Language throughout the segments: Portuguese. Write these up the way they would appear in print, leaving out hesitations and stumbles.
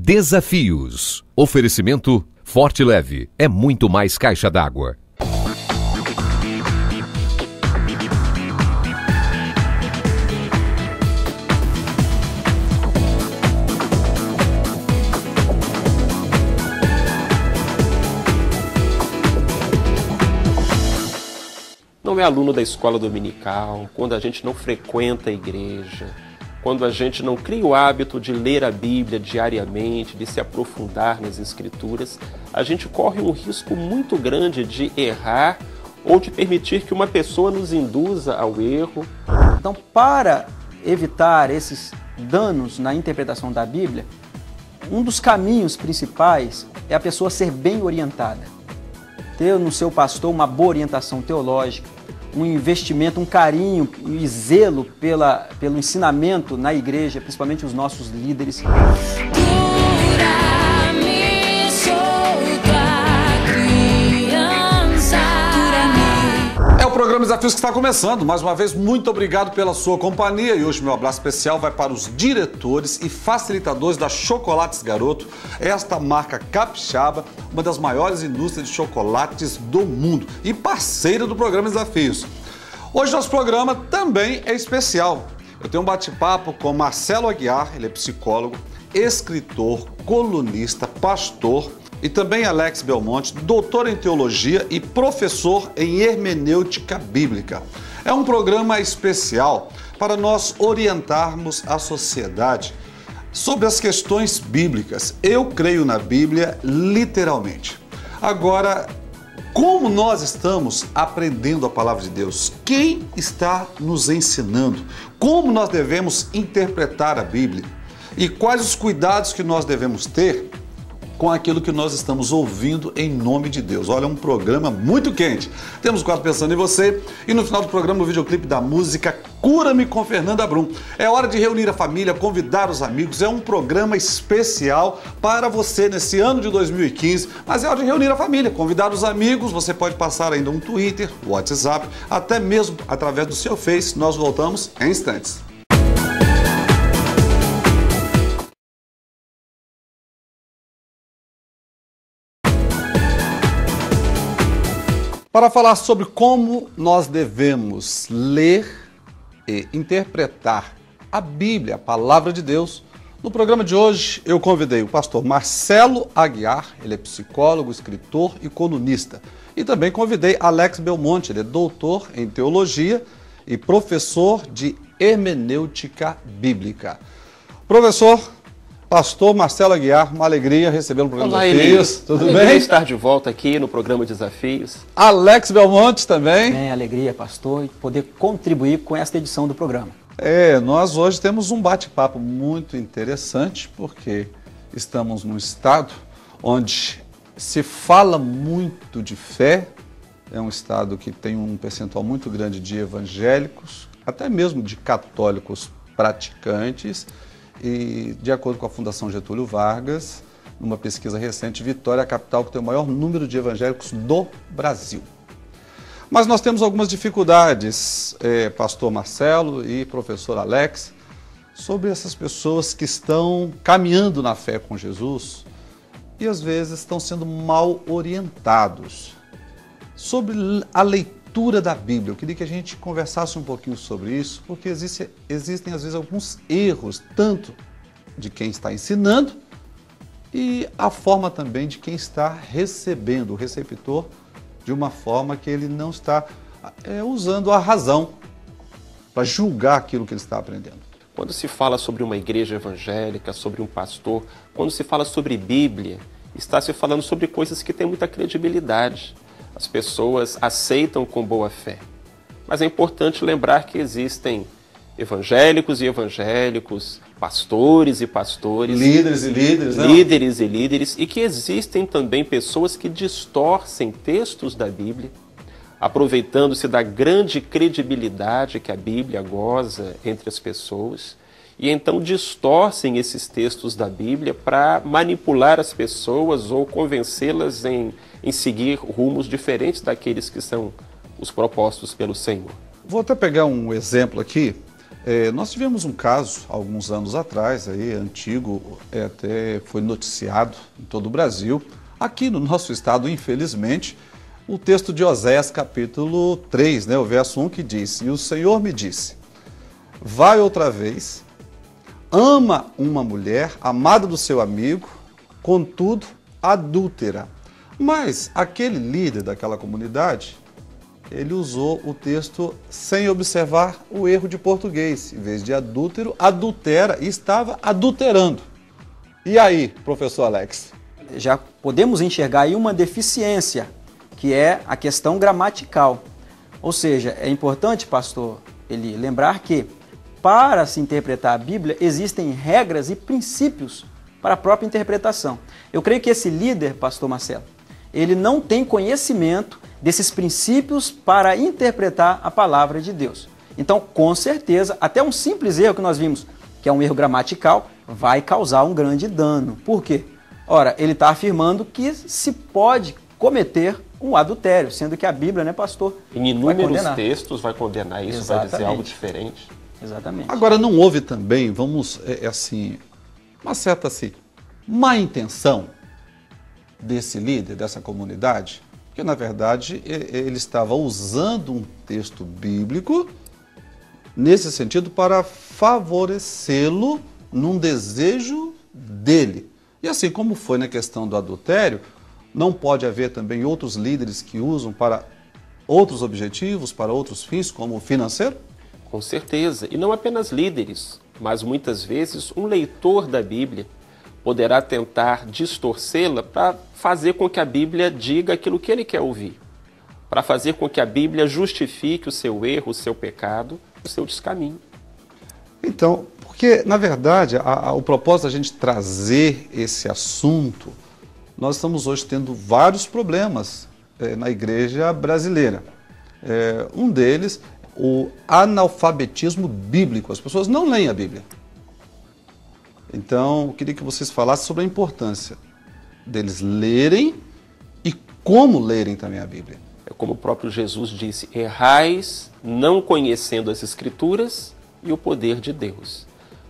Desafios. Oferecimento Forte Leve. É muito mais caixa d'água. Não é aluno da escola dominical, quando a gente não frequenta a igreja, quando a gente não cria o hábito de ler a Bíblia diariamente, de se aprofundar nas Escrituras, a gente corre um risco muito grande de errar ou de permitir que uma pessoa nos induza ao erro. Então, para evitar esses danos na interpretação da Bíblia, um dos caminhos principais é a pessoa ser bem orientada. Ter no seu pastor uma boa orientação teológica, um investimento, um carinho e zelo pelo ensinamento na igreja, principalmente os nossos líderes. É o programa Desafios que está começando. Mais uma vez, muito obrigado pela sua companhia. E hoje meu abraço especial vai para os diretores e facilitadores da Chocolates Garoto, esta marca capixaba, uma das maiores indústrias de chocolates do mundo e parceira do programa Desafios. Hoje nosso programa também é especial. Eu tenho um bate-papo com Marcelo Aguiar, ele é psicólogo, escritor, colunista, pastor, e também Alex Belmonte, doutor em teologia e professor em hermenêutica bíblica. É um programa especial para nós orientarmos a sociedade sobre as questões bíblicas. Eu creio na Bíblia literalmente. Agora, como nós estamos aprendendo a palavra de Deus? Quem está nos ensinando? Como nós devemos interpretar a Bíblia? E quais os cuidados que nós devemos ter com aquilo que nós estamos ouvindo em nome de Deus? Olha, é um programa muito quente. Temos o quadro Pensando em Você e no final do programa o videoclipe da música Cura-me com Fernanda Brum. É hora de reunir a família, convidar os amigos. É um programa especial para você nesse ano de 2015, mas é hora de reunir a família, convidar os amigos. Você pode passar ainda um Twitter, WhatsApp, até mesmo através do seu Face. Nós voltamos em instantes. Para falar sobre como nós devemos ler e interpretar a Bíblia, a Palavra de Deus, no programa de hoje eu convidei o pastor Marcelo Aguiar, ele é psicólogo, escritor e colunista. E também convidei Alex Belmonte, ele é doutor em teologia e professor de hermenêutica bíblica. Professor, pastor Marcelo Aguiar, uma alegria recebê-lo no programa Desafios. Tudo bem? Alegria estar de volta aqui no programa Desafios. Alex Belmonte também. Bem, alegria, pastor, e poder contribuir com esta edição do programa. Nós hoje temos um bate-papo muito interessante, porque estamos num estado onde se fala muito de fé, é um estado que tem um percentual muito grande de evangélicos, até mesmo de católicos praticantes. E, de acordo com a Fundação Getúlio Vargas, numa pesquisa recente, Vitória é a capital que tem o maior número de evangélicos do Brasil. Mas nós temos algumas dificuldades, pastor Marcelo e professor Alex, sobre essas pessoas que estão caminhando na fé com Jesus e às vezes estão sendo mal orientados. Sobre a leitura da Bíblia, eu queria que a gente conversasse um pouquinho sobre isso, porque existem às vezes alguns erros, tanto de quem está ensinando e a forma também de quem está recebendo, o receptor, de uma forma que ele não está usando a razão para julgar aquilo que ele está aprendendo. Quando se fala sobre uma igreja evangélica, sobre um pastor, quando se fala sobre Bíblia, está se falando sobre coisas que têm muita credibilidade. As pessoas aceitam com boa fé. Mas é importante lembrar que existem evangélicos e evangélicos, pastores e pastores, líderes e líderes, líderes e líderes, e que existem também pessoas que distorcem textos da Bíblia, aproveitando-se da grande credibilidade que a Bíblia goza entre as pessoas, e então distorcem esses textos da Bíblia para manipular as pessoas ou convencê-las em seguir rumos diferentes daqueles que são os propostos pelo Senhor. Vou até pegar um exemplo aqui. Nós tivemos um caso, alguns anos atrás, aí, antigo, até foi noticiado em todo o Brasil. Aqui no nosso estado, infelizmente, o texto de Oséias, capítulo 3, o verso 1, que diz: "E o Senhor me disse, vai outra vez, ama uma mulher, amada do seu amigo, contudo, adúltera." Mas aquele líder daquela comunidade, ele usou o texto sem observar o erro de português. Em vez de adúltero, adultera, e estava adulterando. E aí, professor Alex? Já podemos enxergar aí uma deficiência, que é a questão gramatical. Ou seja, é importante, pastor Eli, lembrar que para se interpretar a Bíblia existem regras e princípios para a própria interpretação. Eu creio que esse líder, pastor Marcelo, ele não tem conhecimento desses princípios para interpretar a palavra de Deus. Então, com certeza, até um simples erro que nós vimos, que é um erro gramatical, vai causar um grande dano. Por quê? Ora, ele está afirmando que se pode cometer um adultério, sendo que a Bíblia, pastor, em inúmeros textos vai condenar isso. Exatamente. Vai dizer algo diferente. Exatamente. Agora, não houve também, uma certa má intenção desse líder, dessa comunidade? Porque, na verdade, ele estava usando um texto bíblico nesse sentido para favorecê-lo num desejo dele. E assim como foi na questão do adultério, não pode haver também outros líderes que usam para outros objetivos, para outros fins, como o financeiro? Com certeza. E não apenas líderes, mas muitas vezes um leitor da Bíblia poderá tentar distorcê-la para fazer com que a Bíblia diga aquilo que ele quer ouvir, para fazer com que a Bíblia justifique o seu erro, o seu pecado, o seu descaminho. Então, porque, na verdade, o propósito da gente trazer esse assunto, nós estamos hoje tendo vários problemas na igreja brasileira. Um deles, o analfabetismo bíblico. As pessoas não leem a Bíblia. Então, eu queria que vocês falassem sobre a importância deles lerem e como lerem também a Bíblia. É como o próprio Jesus disse: errais não conhecendo as Escrituras e o poder de Deus.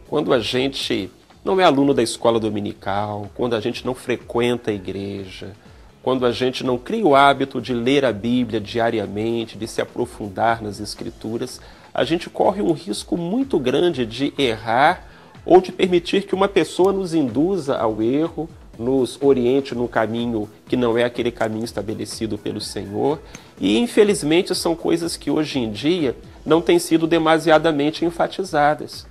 Quando a gente não é aluno da escola dominical, quando a gente não frequenta a igreja, quando a gente não cria o hábito de ler a Bíblia diariamente, de se aprofundar nas Escrituras, a gente corre um risco muito grande de errar ou de permitir que uma pessoa nos induza ao erro, nos oriente num caminho que não é aquele caminho estabelecido pelo Senhor. E, infelizmente, são coisas que hoje em dia não têm sido demasiadamente enfatizadas.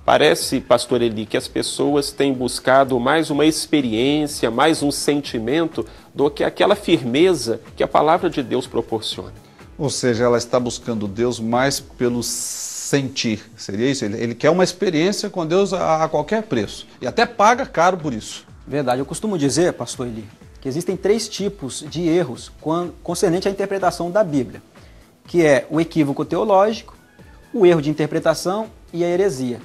Parece, pastor Eli, que as pessoas têm buscado mais uma experiência, mais um sentimento do que aquela firmeza que a palavra de Deus proporciona. Ou seja, ela está buscando Deus mais pelo sentir, seria isso? Ele quer uma experiência com Deus a qualquer preço e até paga caro por isso. Verdade, eu costumo dizer, pastor Eli, que existem 3 tipos de erros concernente à interpretação da Bíblia, que é o equívoco teológico, o erro de interpretação e a heresia.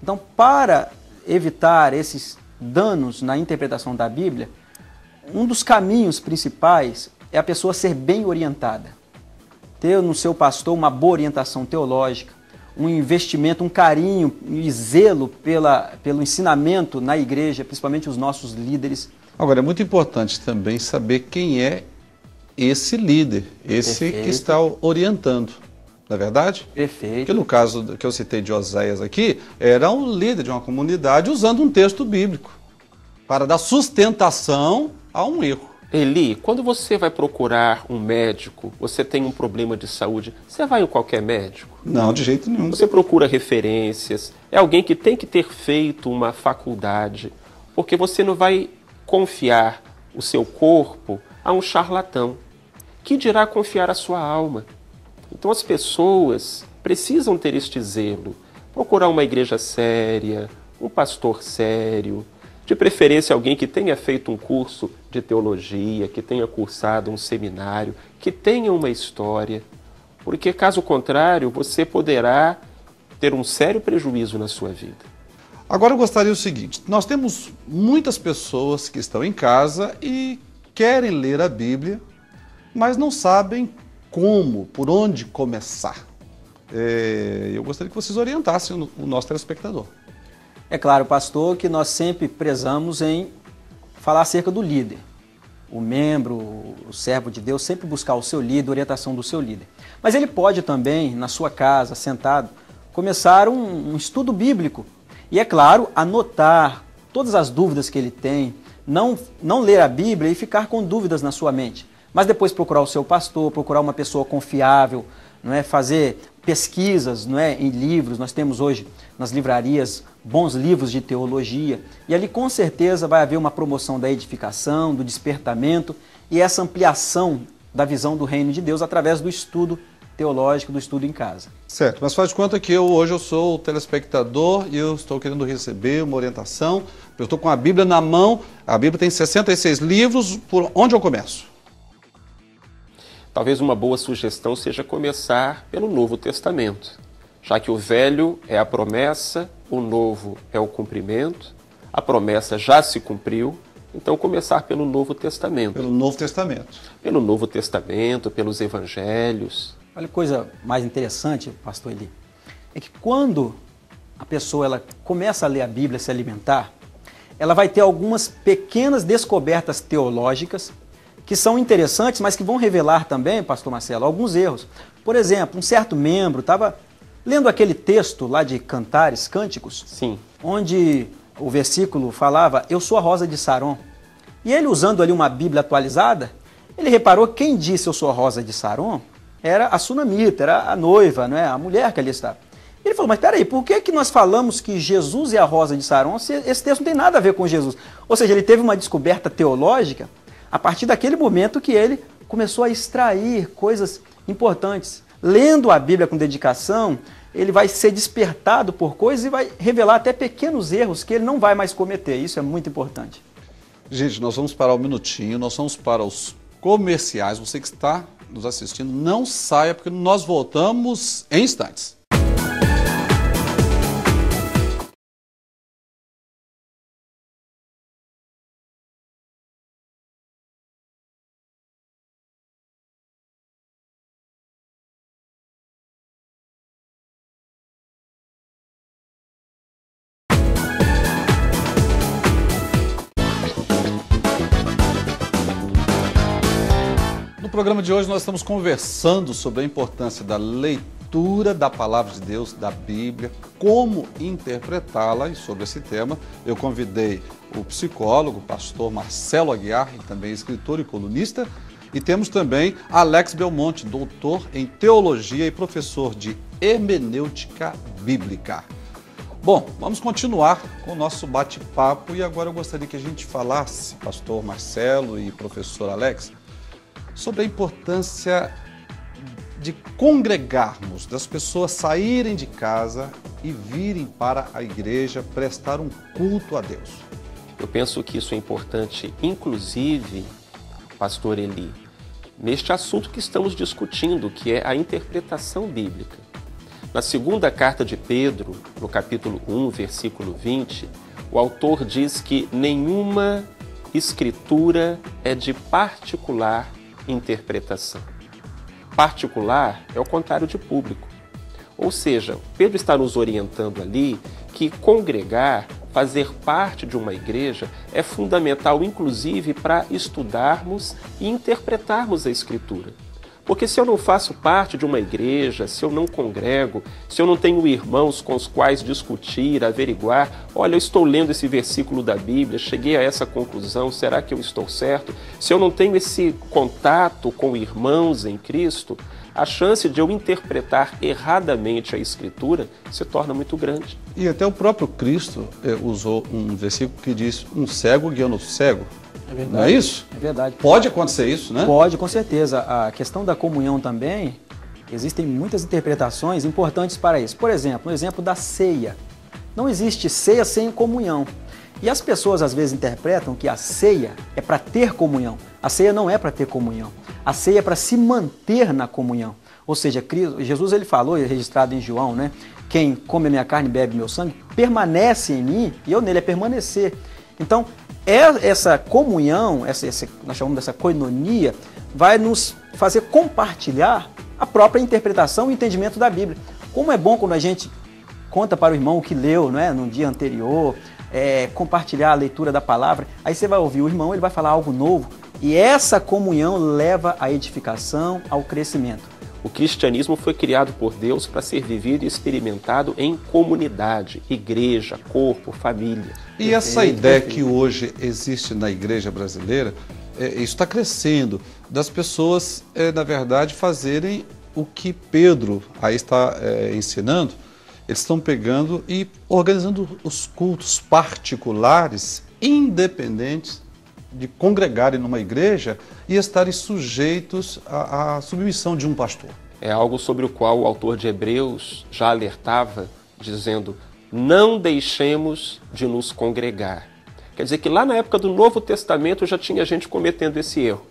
Então, para evitar esses danos na interpretação da Bíblia, um dos caminhos principais é a pessoa ser bem orientada, ter no seu pastor uma boa orientação teológica, um investimento, um carinho e zelo pelo ensinamento na igreja, principalmente os nossos líderes. Agora, é muito importante também saber quem é esse líder, esse Perfeito. Que está orientando, não é verdade? Perfeito. Porque no caso que eu citei de Oséias aqui, era um líder de uma comunidade usando um texto bíblico para dar sustentação a um erro. Eli, quando você vai procurar um médico, você tem um problema de saúde, você vai em qualquer médico? Não, de jeito nenhum. Você procura referências, é alguém que tem que ter feito uma faculdade, porque você não vai confiar o seu corpo a um charlatão, que dirá confiar a sua alma. Então as pessoas precisam ter este zelo, procurar uma igreja séria, um pastor sério, de preferência alguém que tenha feito um curso de teologia, que tenha cursado um seminário, que tenha uma história, porque caso contrário você poderá ter um sério prejuízo na sua vida. Agora eu gostaria o seguinte, nós temos muitas pessoas que estão em casa e querem ler a Bíblia, mas não sabem como, por onde começar. eu gostaria que vocês orientassem o nosso telespectador. É claro, pastor, que nós sempre prezamos em falar acerca do líder. O membro, o servo de Deus, sempre buscar o seu líder, a orientação do seu líder. Mas ele pode também, na sua casa, sentado, começar um estudo bíblico. E, é claro, anotar todas as dúvidas que ele tem, não ler a Bíblia e ficar com dúvidas na sua mente. Mas depois procurar o seu pastor, procurar uma pessoa confiável, não é? Fazer pesquisas, não é? Em livros. Nós temos hoje nas livrarias bons livros de teologia, e ali com certeza vai haver uma promoção da edificação, do despertamento e essa ampliação da visão do reino de Deus através do estudo teológico, do estudo em casa. Certo, mas faz de conta que hoje eu sou o telespectador e eu estou querendo receber uma orientação, eu estou com a Bíblia na mão, a Bíblia tem 66 livros, por onde eu começo? Talvez uma boa sugestão seja começar pelo Novo Testamento, já que o Velho é a promessa, o Novo é o cumprimento, a promessa já se cumpriu, então começar pelo Novo Testamento. Pelo Novo Testamento. Pelo Novo Testamento, pelos Evangelhos. Olha que coisa mais interessante, pastor Eli, é que quando a pessoa ela começa a ler a Bíblia, se alimentar, ela vai ter algumas pequenas descobertas teológicas que são interessantes, mas que vão revelar também, pastor Marcelo, alguns erros. Por exemplo, um certo membro estava lendo aquele texto lá de Cantares, Cânticos, sim, onde o versículo falava, eu sou a rosa de Saron. E ele, usando ali uma Bíblia atualizada, ele reparou que quem disse eu sou a rosa de Saron era a sunamita, era a noiva, não é? A mulher que ali estava. Ele falou, mas peraí, por que nós falamos que Jesus é a rosa de Saron se esse texto não tem nada a ver com Jesus? Ou seja, ele teve uma descoberta teológica a partir daquele momento que ele começou a extrair coisas importantes. Lendo a Bíblia com dedicação, ele vai ser despertado por coisas e vai revelar até pequenos erros que ele não vai mais cometer. Isso é muito importante. Gente, nós vamos parar um minutinho, nós vamos para os comerciais. Você que está nos assistindo, não saia, porque nós voltamos em instantes. No programa de hoje nós estamos conversando sobre a importância da leitura da Palavra de Deus, da Bíblia, como interpretá-la, e sobre esse tema eu convidei o psicólogo, o pastor Marcelo Aguiar, também escritor e colunista, e temos também Alex Belmonte, doutor em teologia e professor de hermenêutica bíblica. Bom, vamos continuar com o nosso bate-papo e agora eu gostaria que a gente falasse, pastor Marcelo e professor Alex, sobre a importância de congregarmos, das pessoas saírem de casa e virem para a igreja prestar um culto a Deus. Eu penso que isso é importante, inclusive, pastor Eli, neste assunto que estamos discutindo, que é a interpretação bíblica. Na segunda carta de Pedro, no capítulo 1, versículo 20, o autor diz que nenhuma escritura é de particular interpretação. Particular é o contrário de público. Ou seja, Pedro está nos orientando ali que congregar, fazer parte de uma igreja, é fundamental, inclusive, para estudarmos e interpretarmos a Escritura. Porque se eu não faço parte de uma igreja, se eu não congrego, se eu não tenho irmãos com os quais discutir, averiguar, olha, eu estou lendo esse versículo da Bíblia, cheguei a essa conclusão, será que eu estou certo? Se eu não tenho esse contato com irmãos em Cristo, a chance de eu interpretar erradamente a Escritura se torna muito grande. E até o próprio Cristo usou um versículo que diz, um cego guiando o cego. É verdade. Não é isso? É verdade. Pode acontecer isso, né? Pode, com certeza. A questão da comunhão também, existem muitas interpretações importantes para isso. Por exemplo, no exemplo da ceia. Não existe ceia sem comunhão. E as pessoas às vezes interpretam que a ceia é para ter comunhão. A ceia não é para ter comunhão. A ceia é para se manter na comunhão. Ou seja, Jesus ele falou, registrado em João, né? Quem come a minha carne e bebe meu sangue, permanece em mim e eu nele, é permanecer. Então, essa comunhão, nós chamamos dessa koinonia, vai nos fazer compartilhar a própria interpretação e entendimento da Bíblia. Como é bom quando a gente conta para o irmão o que leu, não é, no dia anterior, compartilhar a leitura da palavra, aí você vai ouvir o irmão, ele vai falar algo novo, e essa comunhão leva à edificação, ao crescimento. O cristianismo foi criado por Deus para ser vivido e experimentado em comunidade, igreja, corpo, família. E essa ideia que hoje existe na igreja brasileira, isso está crescendo, das pessoas, na verdade, fazerem o que Pedro aí está ensinando. Eles estão pegando e organizando os cultos particulares, independentes de congregarem numa igreja e estarem sujeitos à submissão de um pastor. É algo sobre o qual o autor de Hebreus já alertava, dizendo: não deixemos de nos congregar. Quer dizer que lá na época do Novo Testamento já tinha gente cometendo esse erro.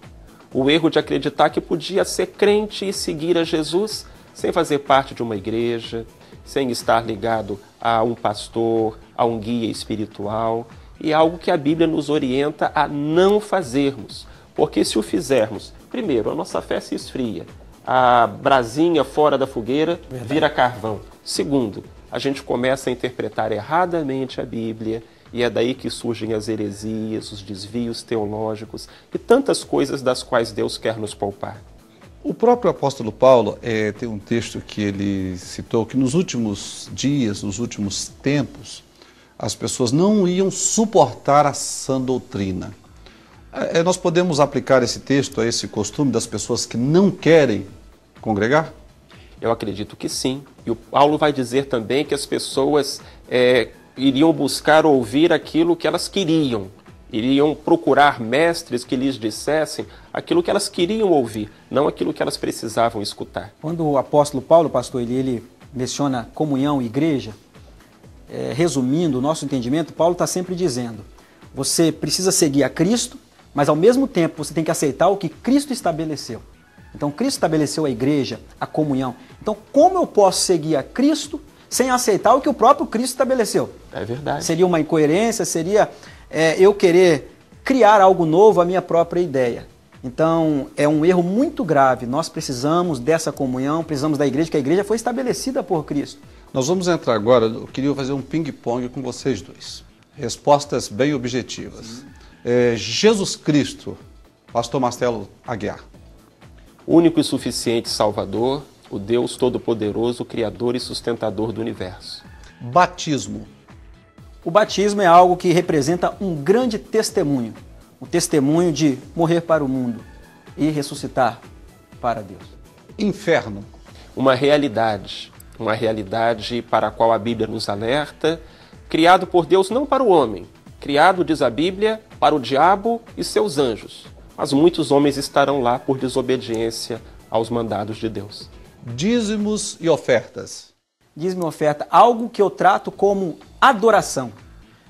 O erro de acreditar que podia ser crente e seguir a Jesus sem fazer parte de uma igreja, sem estar ligado a um pastor, a um guia espiritual. E é algo que a Bíblia nos orienta a não fazermos. Porque se o fizermos, primeiro, a nossa fé se esfria. A brasinha fora da fogueira vira carvão. Segundo, a gente começa a interpretar erradamente a Bíblia. E é daí que surgem as heresias, os desvios teológicos e tantas coisas das quais Deus quer nos poupar. O próprio apóstolo Paulo tem um texto que ele citou que nos últimos dias, nos últimos tempos, as pessoas não iam suportar a sã doutrina. Nós podemos aplicar esse texto a esse costume das pessoas que não querem congregar? Eu acredito que sim. E o Paulo vai dizer também que as pessoas iriam buscar ouvir aquilo que elas queriam. Iriam procurar mestres que lhes dissessem aquilo que elas queriam ouvir, não aquilo que elas precisavam escutar. Quando o apóstolo Paulo, pastor, ele menciona comunhão e igreja, resumindo o nosso entendimento, Paulo está sempre dizendo: você precisa seguir a Cristo, mas ao mesmo tempo você tem que aceitar o que Cristo estabeleceu. Então Cristo estabeleceu a igreja, a comunhão. Então como eu posso seguir a Cristo sem aceitar o que o próprio Cristo estabeleceu? É verdade. Seria uma incoerência, seria eu querer criar algo novo à minha própria ideia. Então é um erro muito grave. Nós precisamos dessa comunhão, precisamos da igreja, que a igreja foi estabelecida por Cristo. Nós vamos entrar agora, eu queria fazer um ping-pong com vocês dois. Respostas bem objetivas. Jesus Cristo, pastor Marcelo Aguiar. Único e suficiente Salvador, o Deus Todo-Poderoso, Criador e Sustentador do Universo. Batismo. O batismo é algo que representa um grande testemunho. O testemunho de morrer para o mundo e ressuscitar para Deus. Inferno. Uma realidade para a qual a Bíblia nos alerta, criado por Deus não para o homem, criado, diz a Bíblia, para o diabo e seus anjos. Mas muitos homens estarão lá por desobediência aos mandados de Deus. Dízimos e ofertas. Dízimo e oferta, algo que eu trato como adoração.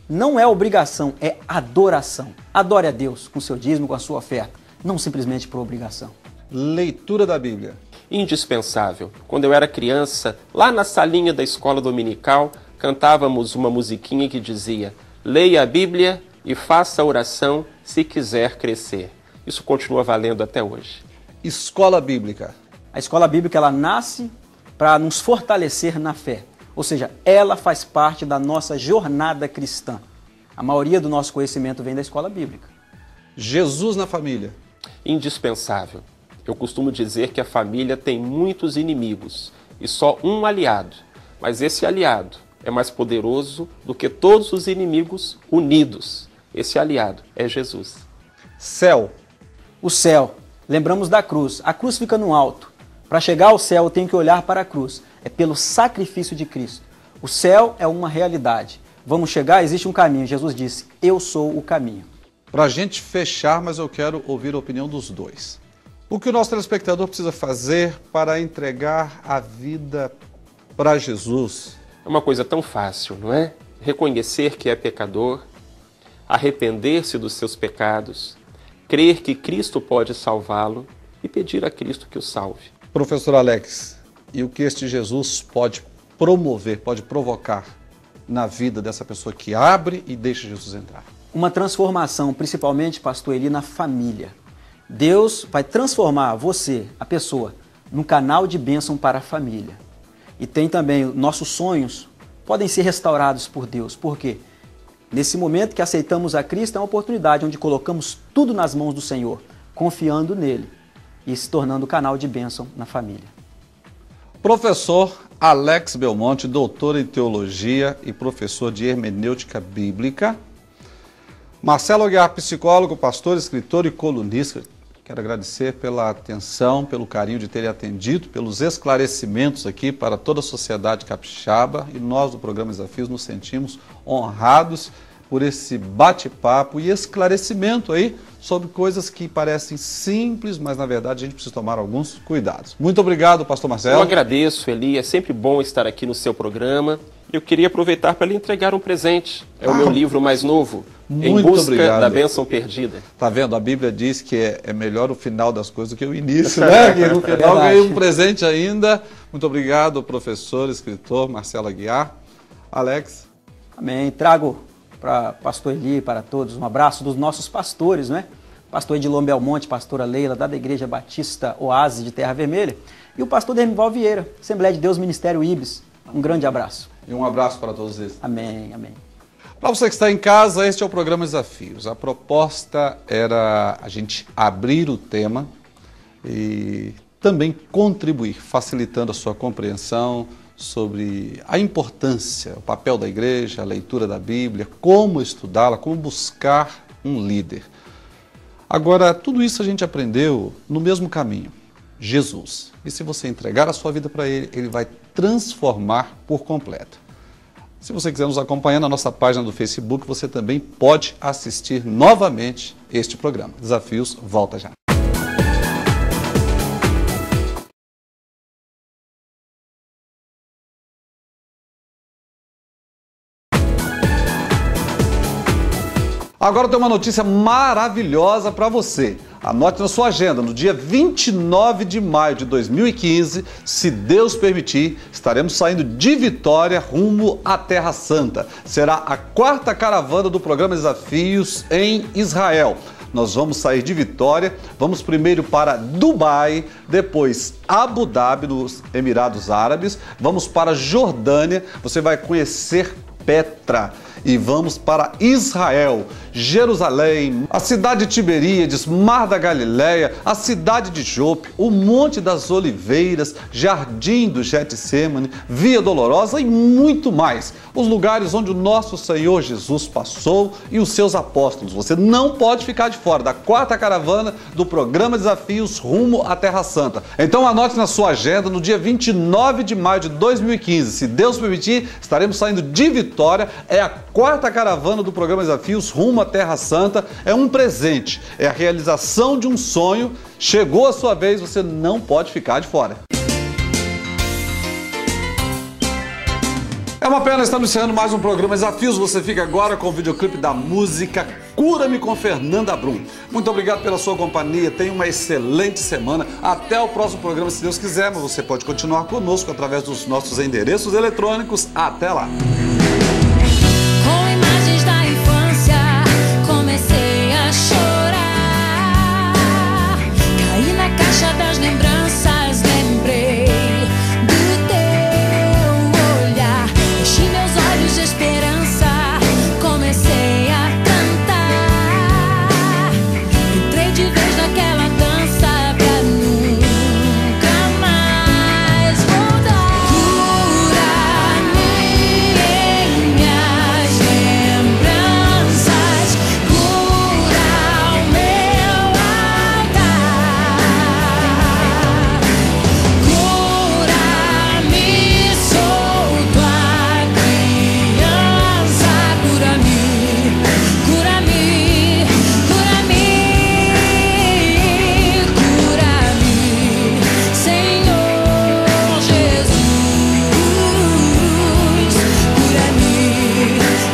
Não é obrigação, é adoração. Adore a Deus com seu dízimo, com a sua oferta, não simplesmente por obrigação. Leitura da Bíblia. Indispensável. Quando eu era criança, lá na salinha da escola dominical, cantávamos uma musiquinha que dizia: leia a Bíblia e faça a oração se quiser crescer. Isso continua valendo até hoje. Escola bíblica. A escola bíblica, ela nasce para nos fortalecer na fé. Ou seja, ela faz parte da nossa jornada cristã. A maioria do nosso conhecimento vem da escola bíblica. Jesus na família. Indispensável. Eu costumo dizer que a família tem muitos inimigos e só um aliado. Mas esse aliado é mais poderoso do que todos os inimigos unidos. Esse aliado é Jesus. Céu. O céu. Lembramos da cruz. A cruz fica no alto. Para chegar ao céu, eu tenho que olhar para a cruz. É pelo sacrifício de Cristo. O céu é uma realidade. Vamos chegar, existe um caminho. Jesus disse: eu sou o caminho. Para a gente fechar, mas eu quero ouvir a opinião dos dois. O que o nosso telespectador precisa fazer para entregar a vida para Jesus? É uma coisa tão fácil, não é? Reconhecer que é pecador, arrepender-se dos seus pecados, crer que Cristo pode salvá-lo e pedir a Cristo que o salve. Professor Alex, e o que este Jesus pode promover, pode provocar na vida dessa pessoa que abre e deixa Jesus entrar? Uma transformação, principalmente, pastor Eli, na família. Deus vai transformar você, a pessoa, num canal de bênção para a família. E tem também nossos sonhos podem ser restaurados por Deus. Por quê? Nesse momento que aceitamos a Cristo, é uma oportunidade onde colocamos tudo nas mãos do Senhor, confiando nele e se tornando canal de bênção na família. Professor Alex Belmonte, doutor em teologia e professor de hermenêutica bíblica. Marcelo Aguiar, psicólogo, pastor, escritor e colunista. Quero agradecer pela atenção, pelo carinho de terem atendido, pelos esclarecimentos aqui para toda a sociedade capixaba, e nós do programa Desafios nos sentimos honrados por esse bate-papo e esclarecimento aí sobre coisas que parecem simples, mas na verdade a gente precisa tomar alguns cuidados. Muito obrigado, pastor Marcelo. Eu agradeço, Eli, é sempre bom estar aqui no seu programa. Eu queria aproveitar para lhe entregar um presente. É o meu livro mais novo, Em Busca da Bênção Perdida. Tá vendo? A Bíblia diz que é melhor o final das coisas do que o início, né? Que no final ganhei um presente ainda. Muito obrigado, professor, escritor Marcelo Aguiar. Alex. Amém. Trago para pastor Eli, para todos, um abraço dos nossos pastores, né? Pastor Edilon Belmonte, pastora Leila, da Igreja Batista Oásis de Terra Vermelha, e o pastor Demival Vieira, Assembleia de Deus Ministério Ibis. Um grande abraço. E um abraço para todos eles. Amém, amém. Para você que está em casa, este é o programa Desafios. A proposta era a gente abrir o tema e também contribuir, facilitando a sua compreensão sobre a importância, o papel da igreja, a leitura da Bíblia, como estudá-la, como buscar um líder. Agora, tudo isso a gente aprendeu no mesmo caminho, Jesus. E se você entregar a sua vida para Ele, Ele vai transformar por completo. Se você quiser nos acompanhar na nossa página do Facebook, você também pode assistir novamente este programa. Desafios, volta já. Agora tem uma notícia maravilhosa para você. Anote na sua agenda, no dia 29 de maio de 2015, se Deus permitir, estaremos saindo de Vitória rumo à Terra Santa. Será a 4ª caravana do programa Desafios em Israel. Nós vamos sair de Vitória, vamos primeiro para Dubai, depois Abu Dhabi, nos Emirados Árabes, vamos para Jordânia, você vai conhecer Petra. E vamos para Israel, Jerusalém, a cidade de Tiberíades, Mar da Galileia, a cidade de Jope, o Monte das Oliveiras, Jardim do Getsemane, Via Dolorosa e muito mais. Os lugares onde o nosso Senhor Jesus passou e os seus apóstolos. Você não pode ficar de fora da 4ª caravana do programa Desafios rumo à Terra Santa. Então anote na sua agenda, no dia 29 de maio de 2015, se Deus permitir, estaremos saindo de Vitória, é a 4ª caravana do programa Desafios rumo à Terra Santa. É um presente, é a realização de um sonho. Chegou a sua vez, você não pode ficar de fora. É uma pena, estamos encerrando mais um programa Desafios. Você fica agora com o videoclipe da música Cura-me com Fernanda Brum. Muito obrigado pela sua companhia, tenha uma excelente semana. Até o próximo programa, se Deus quiser, mas você pode continuar conosco através dos nossos endereços eletrônicos. Até lá! Com imagens da infância, comecei a chorar. Caí na caixa das lembranças, lembrei do teu olhar. Enchi meus olhos de esperança, comecei a cantar. Entrei de vez naquela dança pra nunca mais voltar. Cura-me em minhas lembranças, cura o meu altar. Cura-me, sou tua criança. Cura-me, cura-me, cura-me, cura-me, Senhor Jesus. Cura-me,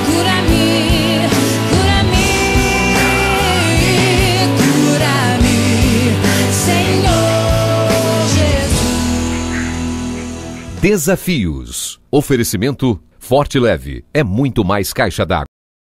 cura-me, cura-me, cura-me, Senhor Jesus. Desafios. Oferecimento Forte Leve. É muito mais caixa d'água.